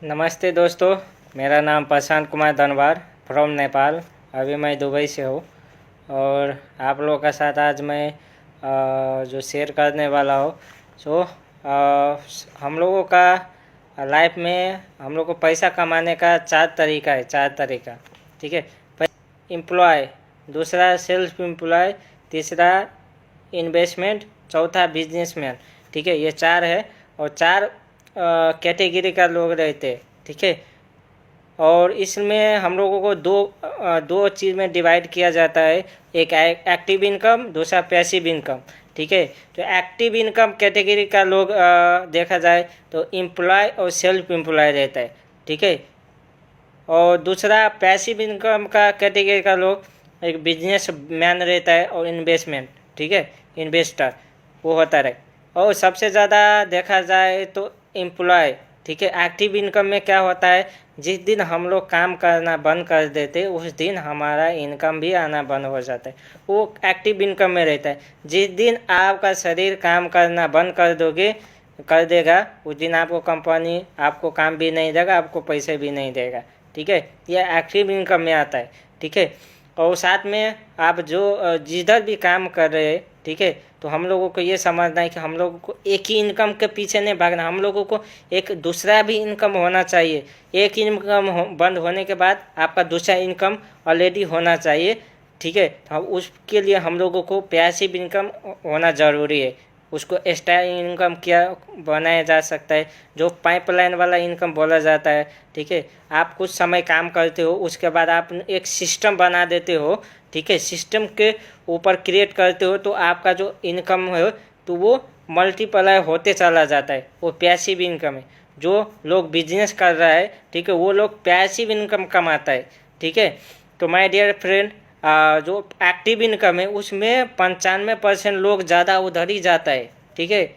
नमस्ते दोस्तों, मेरा नाम प्रशांत कुमार धनवार फ्रॉम नेपाल। अभी मैं दुबई से हूँ और आप लोगों का साथ आज मैं जो शेयर करने वाला हूँ। सो हम लोगों का लाइफ में हम लोग को पैसा कमाने का चार तरीका है, चार तरीका। ठीक है, एम्प्लॉय, दूसरा सेल्फ एम्प्लॉय, तीसरा इन्वेस्टमेंट, चौथा बिजनेसमैन। ठीक है, ये चार है और चार कैटेगरी का लोग रहते हैं। ठीक है, और इसमें हम लोगों को दो चीज़ में डिवाइड किया जाता है। एक एक्टिव इनकम, दूसरा पैसिव इनकम। ठीक है, तो एक्टिव इनकम कैटेगरी का लोग देखा जाए तो एम्प्लॉय और सेल्फ एम्प्लॉय रहता है। ठीक है, और दूसरा पैसिव इनकम का कैटेगरी का लोग एक बिजनेस मैन रहता है और इन्वेस्टमेंट। ठीक है, इन्वेस्टर वो होता रहे। और सबसे ज़्यादा देखा जाए तो एम्प्लॉय। ठीक है, एक्टिव इनकम में क्या होता है, जिस दिन हम लोग काम करना बंद कर देते उस दिन हमारा इनकम भी आना बंद हो जाता है। वो एक्टिव इनकम में रहता है। जिस दिन आपका शरीर काम करना बंद कर देगा उस दिन आपको कंपनी आपको काम भी नहीं देगा, आपको पैसे भी नहीं देगा। ठीक है, यह एक्टिव इनकम में आता है। ठीक है, और साथ में आप जो जिधर भी काम कर रहे हैं, ठीक है, तो हम लोगों को ये समझना है कि हम लोगों को एक ही इनकम के पीछे नहीं भागना, हम लोगों को एक दूसरा भी इनकम होना चाहिए। एक इनकम बंद होने के बाद आपका दूसरा इनकम ऑलरेडी होना चाहिए। ठीक है, तो उसके लिए हम लोगों को पैसिव इनकम होना ज़रूरी है। उसको एक्स्ट्रा इनकम क्या बनाया जा सकता है, जो पाइपलाइन वाला इनकम बोला जाता है। ठीक है, आप कुछ समय काम करते हो, उसके बाद आप एक सिस्टम बना देते हो। ठीक है, सिस्टम के ऊपर क्रिएट करते हो तो आपका जो इनकम है तो वो मल्टीप्लाई होते चला जाता है, वो पैसिव इनकम है। जो लोग बिजनेस कर रहा है, ठीक है, वो लोग पैसिव इनकम कमाता है। ठीक है, तो माय डियर फ्रेंड, जो एक्टिव इनकम है उसमें 95% लोग ज़्यादा उधर ही जाता है। ठीक है,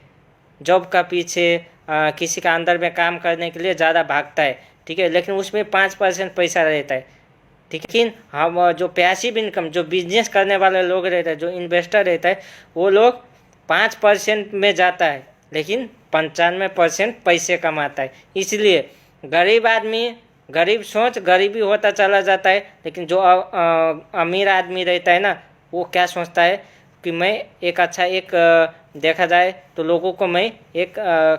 जॉब का पीछे किसी का अंदर में काम करने के लिए ज़्यादा भागता है। ठीक है, लेकिन उसमें 5% पैसा रहता है। ठीक है, लेकिन हम जो पैसिव इनकम, जो बिजनेस करने वाले लोग रहते हैं, जो इन्वेस्टर रहता है, वो लोग 5% में जाता है लेकिन 95% पैसे कमाता है। इसलिए गरीब आदमी, गरीब सोच गरीबी होता चला जाता है, लेकिन जो अमीर आदमी रहता है ना, वो क्या सोचता है कि मैं एक अच्छा देखा जाए तो लोगों को मैं एक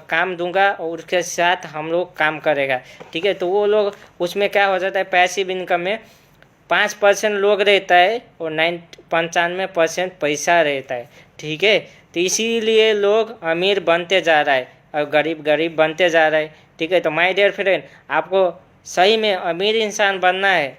काम दूंगा और उसके साथ हम लोग काम करेगा। ठीक है, तो वो लोग उसमें क्या हो जाता है, पैसिव इनकम में 5% लोग रहता है और 95% पैसा रहता है। ठीक है, तो इसीलिए लोग अमीर बनते जा रहा है और गरीब गरीब बनते जा रहा है। ठीक है, तो माय डियर फ्रेंड, आपको सही में अमीर इंसान बनना है।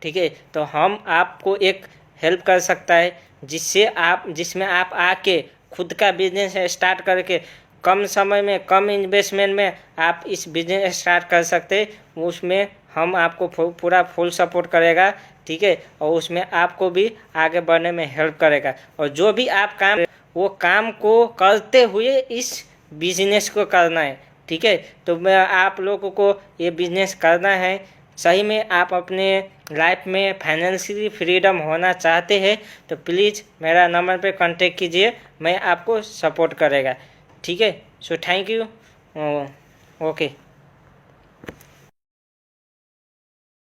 ठीक है, तो हम आपको एक हेल्प कर सकता है जिसमें आप आके खुद का बिजनेस स्टार्ट करके कम समय में कम इन्वेस्टमेंट में आप इस बिजनेस स्टार्ट कर सकते हैं। उसमें हम आपको पूरा फुल सपोर्ट करेगा। ठीक है, और उसमें आपको भी आगे बढ़ने में हेल्प करेगा। और जो भी आप काम, वो काम को करते हुए इस बिजनेस को करना है। ठीक है, तो मैं आप लोगों को ये बिजनेस करना है। सही में आप अपने लाइफ में फाइनेंशियली फ्रीडम होना चाहते हैं तो प्लीज़ मेरा नंबर पे कांटेक्ट कीजिए, मैं आपको सपोर्ट करेगा। ठीक है, सो थैंक यू। ओके।